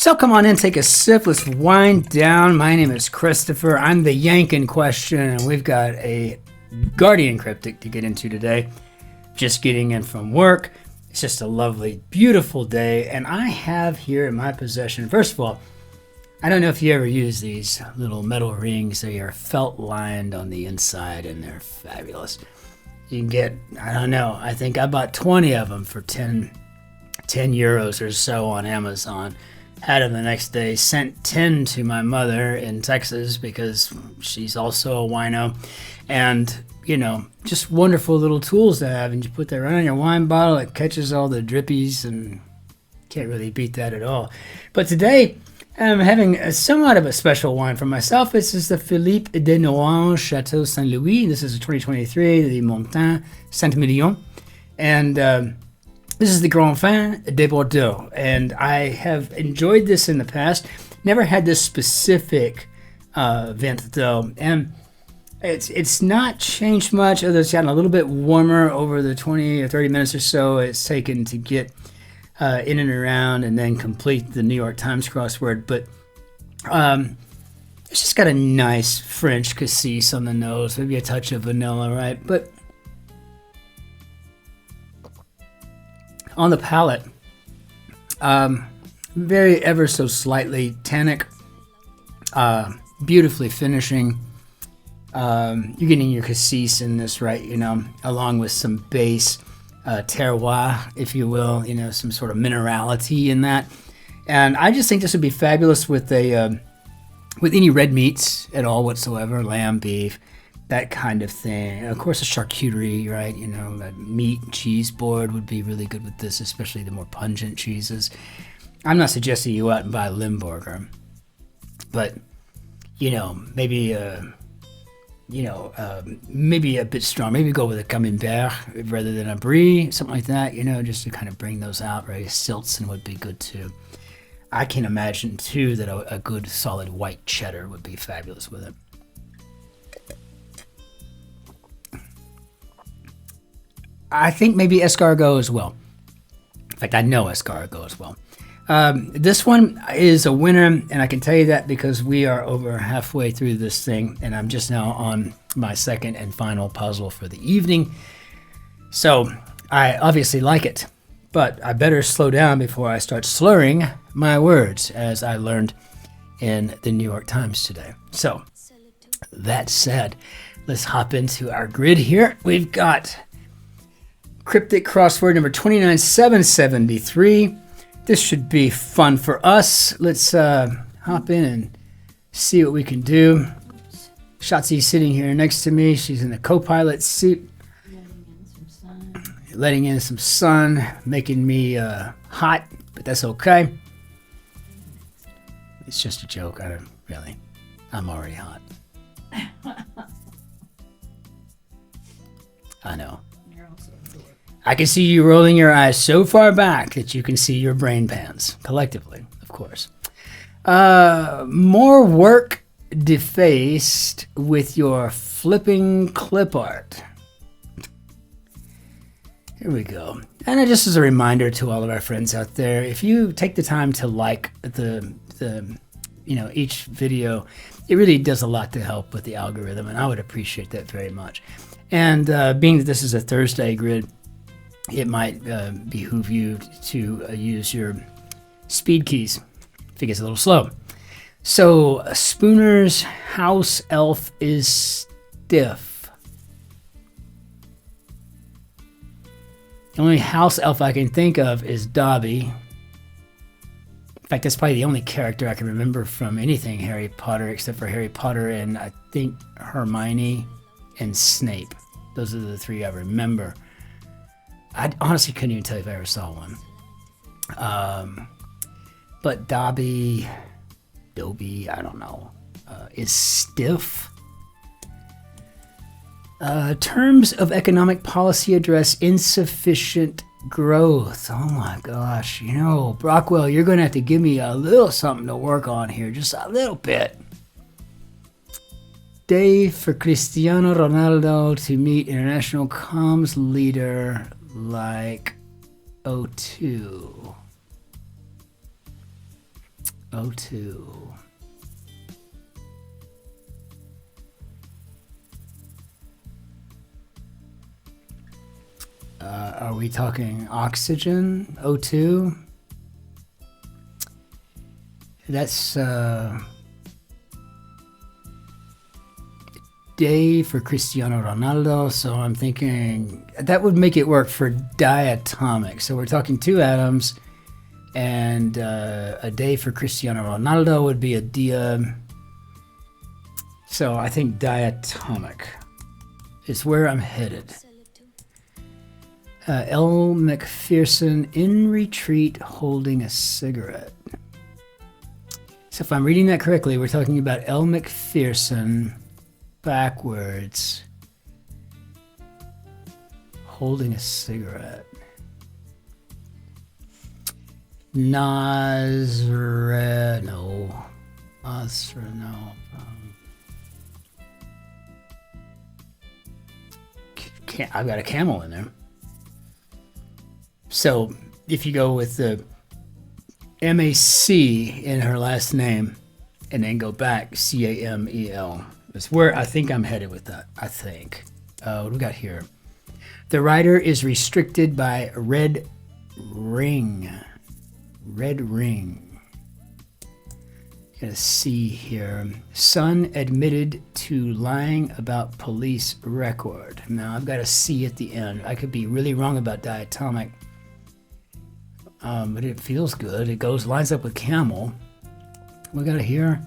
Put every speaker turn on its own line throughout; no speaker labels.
So come on in, take a sip. Let's wind down. My name is Christopher. I'm the Yank in question, and we've got a Guardian Cryptic to get into today. Just getting in from work. It's just a lovely, beautiful day, and I have here in my possession, first of all, I don't know if you ever use these little metal rings. They are felt lined on the inside, and they're fabulous. You can get, I don't know, I think I bought 20 of them for 10 euros or so on Amazon. Had them the next day, sent 10 to my mother in Texas because she's also a wino. And, you know, just wonderful little tools to have. And you put that right on your wine bottle, it catches all the drippies, and can't really beat that at all. But today, I'm having somewhat of a special wine for myself. This is the Philippe de Nohant Chateau Saint Louis. This is a 2023, the Montagne Saint-Emilion. And this is the Grand Vin de Bordeaux, and I have enjoyed this in the past. Never had this specific vent though, and it's not changed much. Other than it's gotten a little bit warmer over the 20 or 30 minutes or so it's taken to get in and around and then complete the New York Times crossword. But it's just got a nice French cassis on the nose, maybe a touch of vanilla, right? But on the palate, very ever so slightly tannic, beautifully finishing. You're getting your cassis in this, right? You know, along with some base terroir, if you will. You know, some sort of minerality in that. And I just think this would be fabulous with a with any red meats at all whatsoever, lamb, beef, that kind of thing. Of course, a charcuterie, right? You know, a meat and cheese board would be really good with this, especially the more pungent cheeses. I'm not suggesting you go out and buy Limburger, but you know, maybe maybe a bit strong. Maybe go with a Camembert rather than a Brie, something like that. You know, just to kind of bring those out. Right, Cin-Cin would be good too. I can imagine too that a good solid white cheddar would be fabulous with it. I think maybe escargot as well. In fact, I know escargot as well. This one is a winner, and I can tell you that because we are over halfway through this thing, and I'm just now on my second and final puzzle for the evening. So I obviously like it, but I better slow down before I start slurring my words, as I learned in the New York Times today. So that said, let's hop into our grid here. We've got Cryptic crossword number 29773. This should be fun for us. Let's hop in and see what we can do. Shotzi's sitting here next to me. She's in the co-pilot seat. Letting in some sun, making me hot, but that's okay. It's just a joke. I'm already hot. I know. I can see you rolling your eyes so far back that you can see your brain pans, collectively, of course. More work defaced with your flipping clip art. Here we go. And just as a reminder to all of our friends out there, if you take the time to like the each video, it really does a lot to help with the algorithm, and I would appreciate that very much. And being that this is a Thursday grid, it might behoove you to use your speed keys if it gets a little slow. So Spooner's house elf is stiff. The only house elf I can think of is Dobby. In fact, that's probably the only character I can remember from anything Harry Potter, except for Harry Potter and I think Hermione and Snape. Those are the three I remember. I honestly couldn't even tell you if I ever saw one. But Dobby, I don't know, is stiff. Terms of economic policy address insufficient growth. Oh my gosh, you know, Brockwell, you're going to have to give me a little something to work on here, just a little bit. Day for Cristiano Ronaldo to meet international comms leader like O2. O2. Are we talking oxygen? O2? That's day for Cristiano Ronaldo, so I'm thinking that would make it work for diatomic. So we're talking 2 atoms, and a day for Cristiano Ronaldo would be a dia. So I think diatomic is where I'm headed. L. McPherson in retreat holding a cigarette. So if I'm reading that correctly, we're talking about L. McPherson backwards holding a cigarette. Nazra, no. Asra, no. I've got a camel in there. So if you go with the M-A-C in her last name and then go back, C-A-M-E-L. That's where I think I'm headed with that, I think. What do we got here? The writer is restricted by red ring. Red ring. Got a C here. Son admitted to lying about police record. Now I've got a C at the end. I could be really wrong about diatomic. But it feels good. It lines up with camel. We got it here.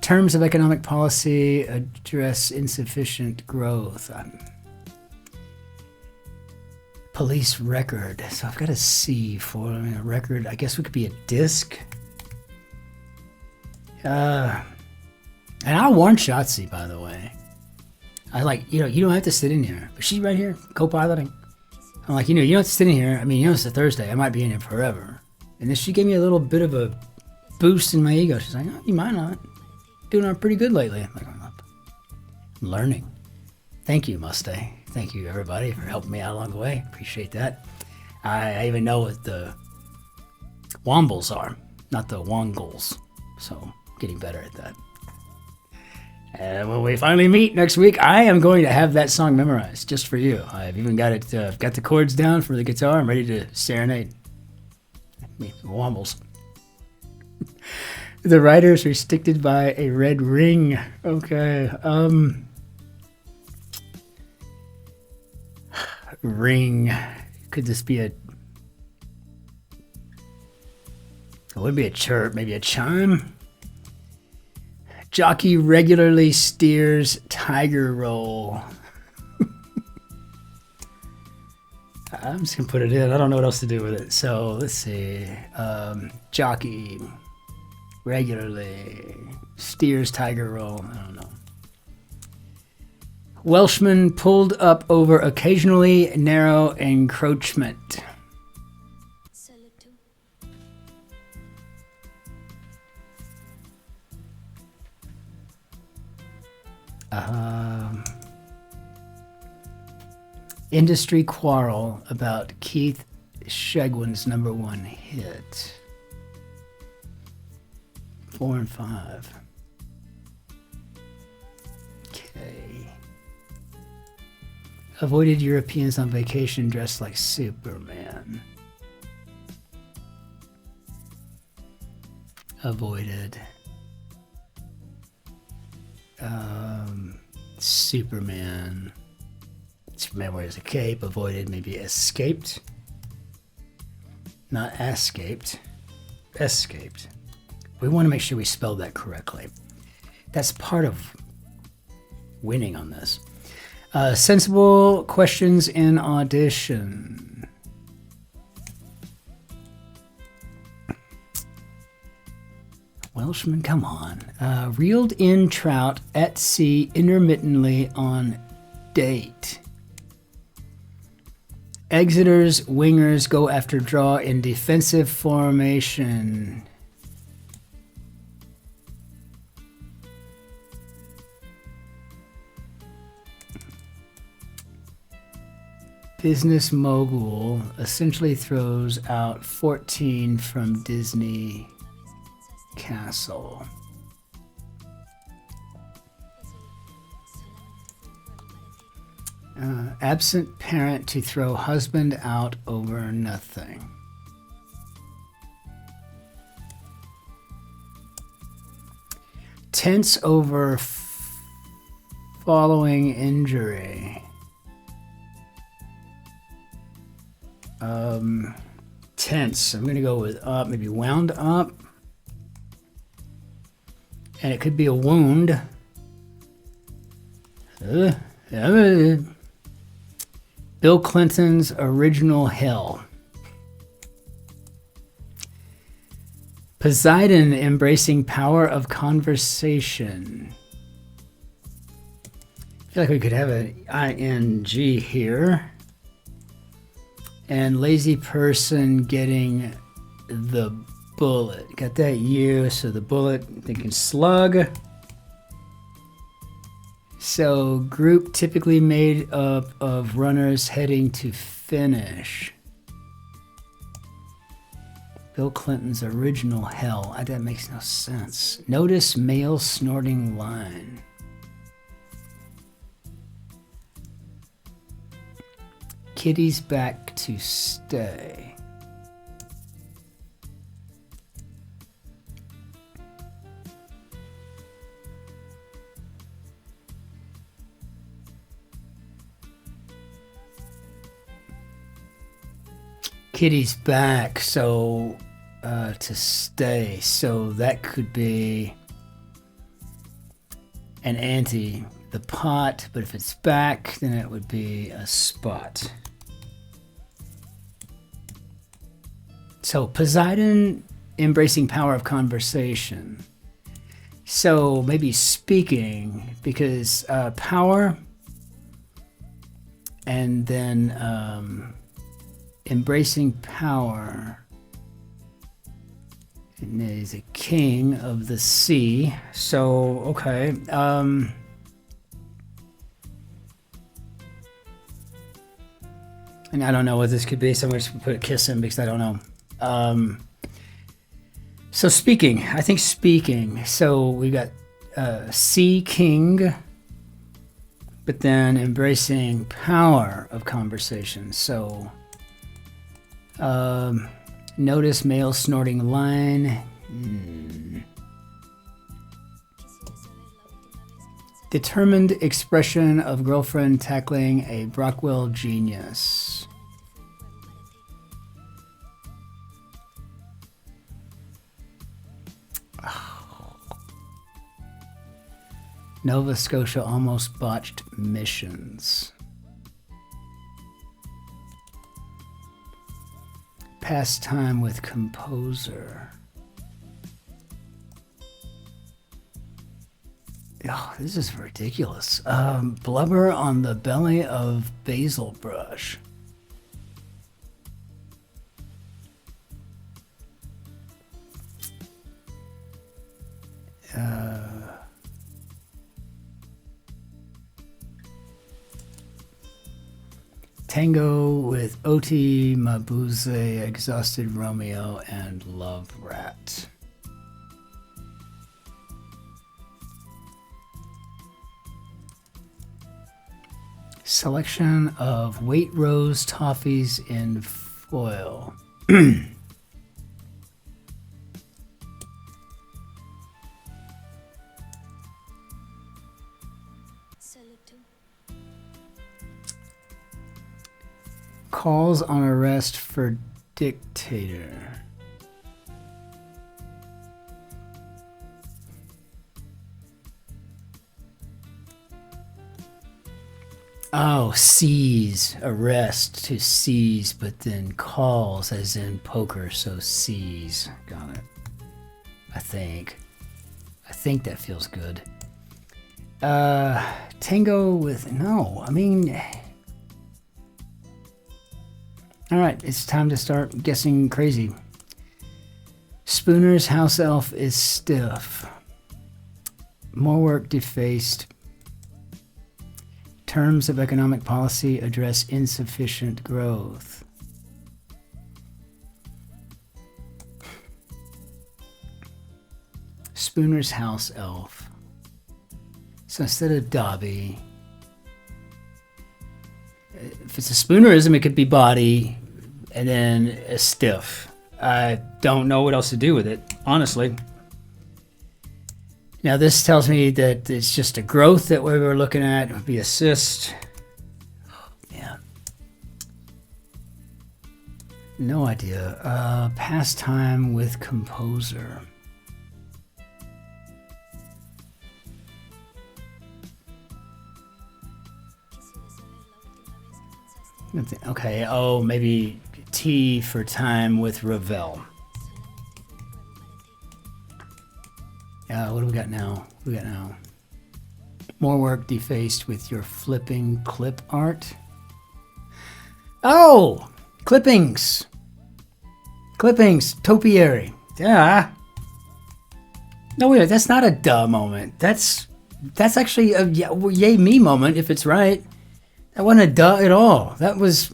Terms of economic policy address insufficient growth. Police record. So I've got a C for a record. I guess we could be a disc. And I warned Shotzi, by the way. I you don't have to sit in here. But she's right here, co-piloting. I'm like, you don't have to sit in here. I mean, it's a Thursday. I might be in here forever. And then she gave me a little bit of a boost in my ego. She's like, oh, you might not. Doing pretty good lately. I'm like, I'm learning. Thank you, Muste. Thank you, everybody, for helping me out along the way. Appreciate that. I even know what the wombles are, not the wongles. So, getting better at that. And when we finally meet next week, I am going to have that song memorized just for you. I've even got it. I've got the chords down for the guitar. I'm ready to serenade. Wombles. The writer is restricted by a red ring. Okay. Ring. Could this be it wouldn't be a chirp, maybe a chime? Jockey regularly steers tiger roll. I'm just gonna put it in. I don't know what else to do with it. So let's see. Jockey regularly steers tiger roll. I don't know. Welshman pulled up over occasionally narrow encroachment. Industry quarrel about Keith Shegwin's #1 hit. 4 and 5. Okay. Avoided Europeans on vacation dressed like Superman. Avoided. Superman. Superman wears a cape. Avoided, maybe escaped. Not escaped. Escaped. We want to make sure we spell that correctly. That's part of winning on this. Sensible questions in audition. Welshman, come on. Reeled in trout at sea intermittently on date. Exeter's wingers go after draw in defensive formation. Business mogul essentially throws out 14 from Disney castle. Absent parent to throw husband out over nothing. Tense over following injury. Tense. I'm going to go with up, maybe wound up. And it could be a wound. Bill Clinton's original hell. Poseidon embracing power of conversation. I feel like we could have an ing here. And lazy person getting the bullet. Got that U, so the bullet, thinking slug. So group typically made up of runners heading to finish. Bill Clinton's original hell. That makes no sense. Notice male snorting line. Kitty's back to stay. Kitty's back, so to stay. So that could be an ante, the pot, but if it's back, then it would be a spot. So Poseidon embracing power of conversation. So maybe speaking, because power and then embracing power. And he's a king of the sea. So, okay. And I don't know what this could be, so I'm just gonna put a kiss in because I don't know. So speaking, I think speaking. So we got sea king, but then embracing power of conversation. So notice male snorting line. Determined expression of girlfriend tackling a Brockwell genius. Nova Scotia almost botched missions. Pastime with composer. Oh, this is ridiculous. Blubber on the belly of basil brush. Tango with Oti Mabuse, Exhausted Romeo, and Love Rat. Selection of Waitrose toffees in foil. Calls on arrest for dictator. Oh, seize, arrest, to seize, but then calls as in poker, so seize. Got it. I think that feels good. Tango with, no, I mean, all right, it's time to start guessing crazy. Spooner's house elf is stiff. More work defaced. Terms of economic policy address insufficient growth. Spooner's house elf. So instead of Dobby, if it's a Spoonerism, it could be body and then a stiff. I don't know what else to do with it, honestly. Now this tells me that it's just a growth that we were looking at. It would be assist. Yeah. No idea. Pastime with composer. Okay, oh, maybe T for time with Ravel. What do we got now? More work defaced with your flipping clip art. Oh, clippings, topiary. Yeah. No, wait, that's not a duh moment. That's actually a yay me moment if it's right. That wasn't a duh at all. That was.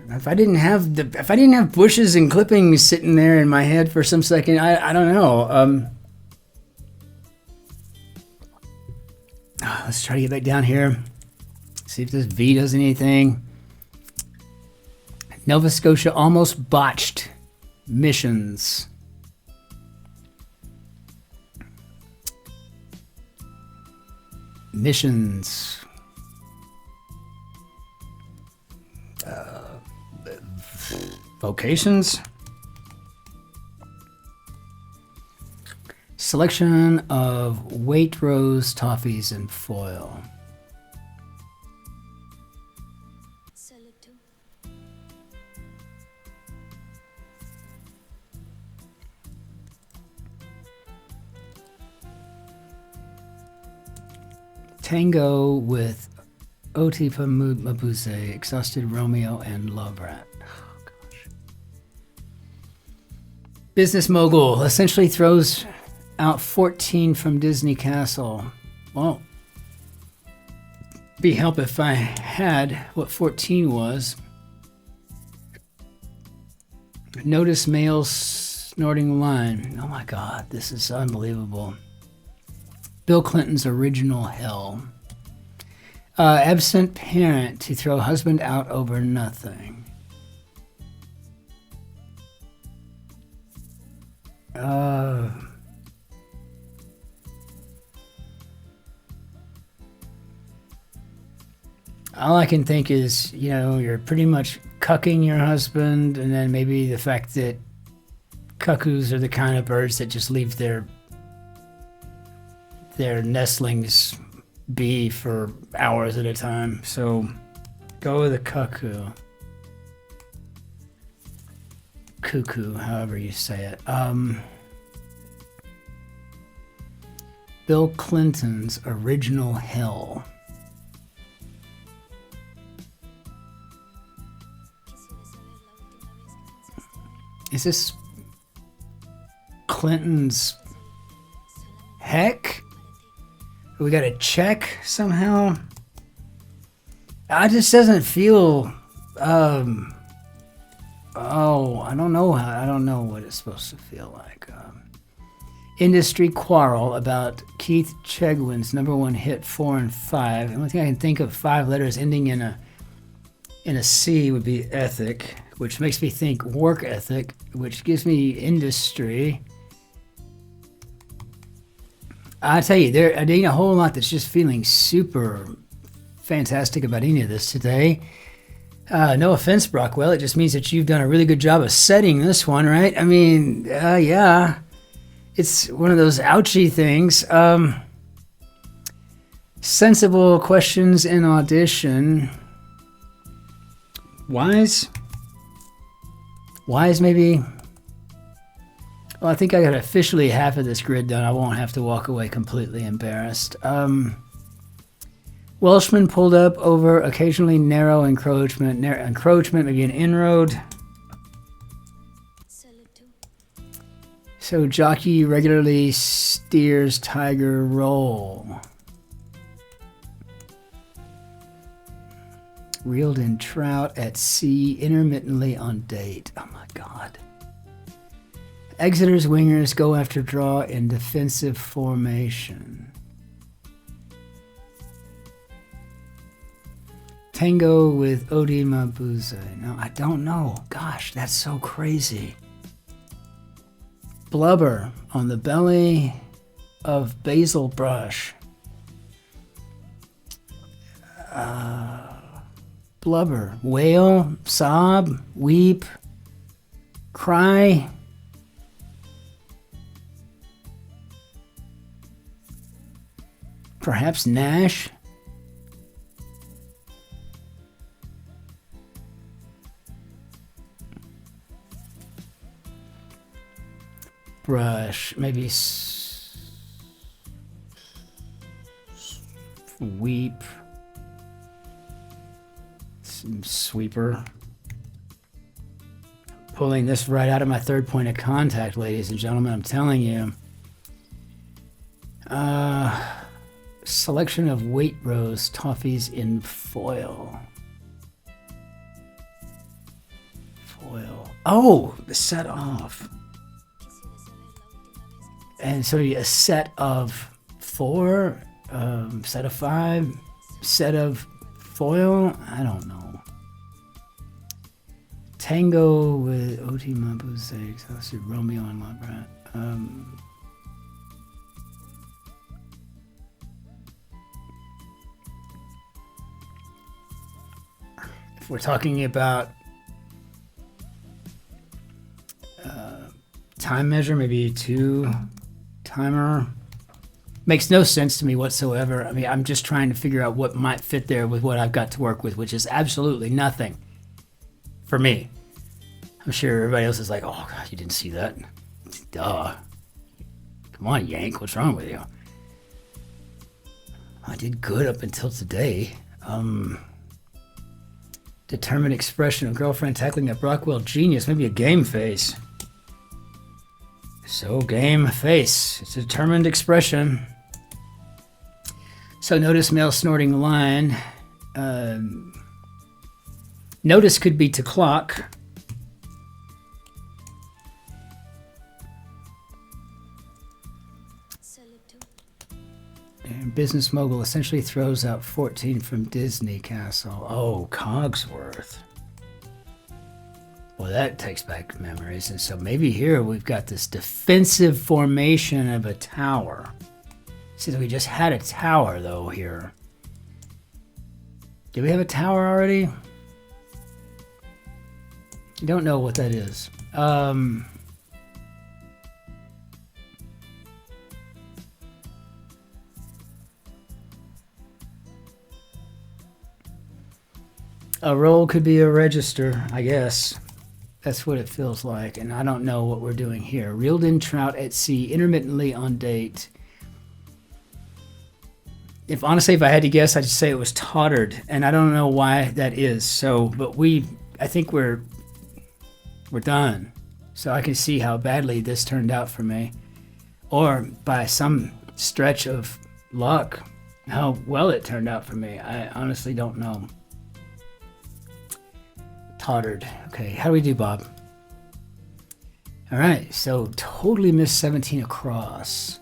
If I didn't have bushes and clippings sitting there in my head for some second, I don't know. Let's try to get back down here. See if this V does anything. Nova Scotia almost botched missions. Vocations. Selection of Waitrose toffees and foil. Tango with Otipa Mabuse, Exhausted Romeo, and Love Rat. Oh, gosh. Business mogul essentially throws out 14 from Disney Castle. Well, be help if I had what 14 was. Notice male snorting line. Oh my God, this is unbelievable. Bill Clinton's original hell. Absent parent to throw husband out over nothing. All I can think is, you know, you're pretty much cucking your husband, and then maybe the fact that cuckoos are the kind of birds that just leave their nestlings be for hours at a time. So go with a cuckoo. Cuckoo, however you say it. Bill Clinton's original hell. Is this Clinton's heck? We got to check somehow. It just doesn't feel. Oh, I don't know. I don't know what it's supposed to feel like. Industry quarrel about Keith Chegwin's #1 hit 4 and 5. The only thing I can think of 5 letters ending in a C would be ethic, which makes me think work ethic, which gives me industry. I tell you, there ain't a whole lot that's just feeling super fantastic about any of this today. No offense, Brockwell. It just means that you've done a really good job of setting this one, right? I mean, yeah. It's one of those ouchy things. Sensible questions in audition. Wise? Wise, maybe? Well, I think I got officially half of this grid done. I won't have to walk away completely embarrassed. Welshman pulled up over occasionally narrow encroachment. Encroachment, maybe an inroad. So jockey regularly steers tiger roll. Reeled in trout at sea intermittently on date. Oh my God. Exeter's wingers go after draw in defensive formation. Tango with Odi Mabuse. No, I don't know. Gosh, that's so crazy. Blubber on the belly of basil brush. Blubber. Wail, sob, weep, cry. Perhaps gnash. Brush, maybe weep, sweeper. Pulling this right out of my third point of contact, ladies and gentlemen, I'm telling you. Selection of weight rose toffees in foil. Foil. Oh, the set off. And so a set of 4, set of 5, set of foil. I don't know. Tango with Oti Mabuse, exhausted Romeo and Labrat. If we're talking about time measure, maybe 2 timer. Makes no sense to me whatsoever. I mean, I'm just trying to figure out what might fit there with what I've got to work with, which is absolutely nothing for me. I'm sure everybody else is like, oh, God, you didn't see that? Duh. Come on, Yank, what's wrong with you? I did good up until today. Determined expression of girlfriend tackling a Brockwell genius, maybe a game face. So game face, it's a determined expression. So notice male snorting line. Notice could be to clock. And business mogul essentially throws out 14 from Disney Castle. Oh, Cogsworth. Well, that takes back memories. And so maybe here we've got this defensive formation of a tower. See, we just had a tower, though, here. Did we have a tower already? I don't know what that is. A roll could be a register, I guess. That's what it feels like, and I don't know what we're doing here. Reeled in trout at sea, intermittently on date. If honestly, if I had to guess, I'd just say it was tottered, and I don't know why that is. So, but I think we're done. So I can see how badly this turned out for me, or by some stretch of luck, how well it turned out for me. I honestly don't know. Tottered. Okay, how do we do, Bob? All right, so totally missed 17 across.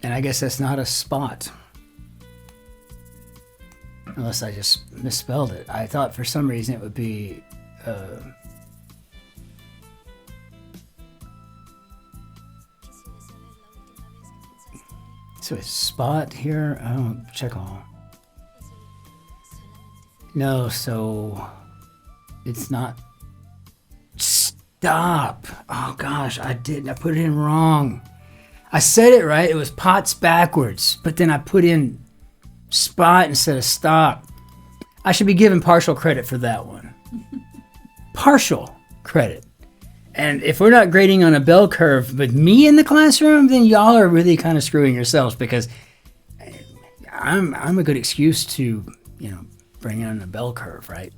And I guess that's not a spot. Unless I just misspelled it. I thought for some reason it would be... so it's spot here. I don't check all. No, so it's not. Stop. Oh gosh, I put it in wrong. I said it right. It was pots backwards, but then I put in spot instead of stop. I should be given partial credit for that one. Partial credit. And if we're not grading on a bell curve with me in the classroom, then y'all are really kind of screwing yourselves, because I'm a good excuse to, bring on a bell curve, right?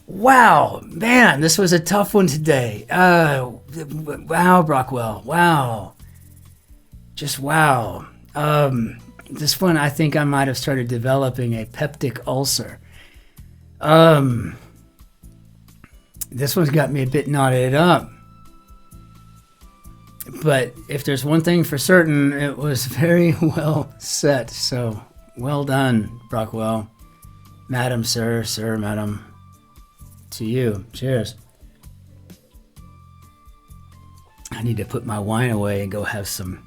Wow, man, this was a tough one today. Wow, Brockwell, wow. Just wow. This one, I think I might have started developing a peptic ulcer. This one's got me a bit knotted up. But if there's one thing for certain, it was very well set. So well done, Brockwell. Madam, sir, madam. To you. Cheers. I need to put my wine away and go have some,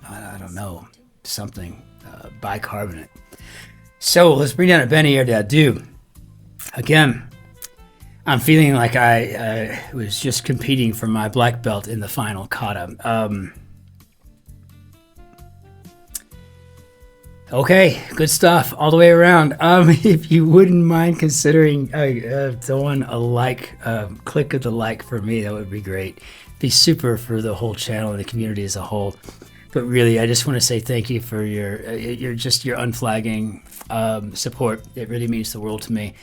I don't know, something, bicarbonate. So let's bring down a Benny or Dadu. Again, I'm feeling like I was just competing for my black belt in the final kata. Okay, good stuff all the way around. If you wouldn't mind considering throwing a like, click of the like for me, that would be great. Be super for the whole channel and the community as a whole. But really, I just want to say thank you for your unflagging support. It really means the world to me.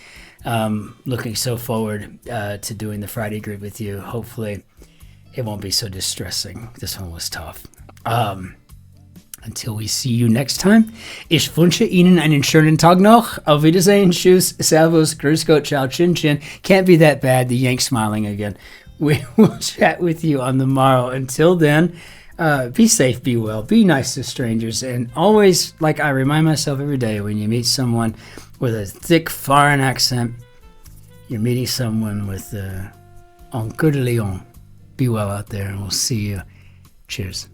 Looking so forward to doing the Friday grid with you. Hopefully, it won't be so distressing. This one was tough. Until we see you next time, ich wünsche Ihnen einen schönen Tag noch. Auf Wiedersehen, tschüss, servus, grüß Gott, ciao, Cin-Cin. Can't be that bad, the Yank smiling again. We will chat with you on the morrow. Until then, be safe, be well, be nice to strangers, and always, like I remind myself every day, when you meet someone with a thick foreign accent, you're meeting someone with un coup de lion. Be well out there, and we'll see you. Cheers.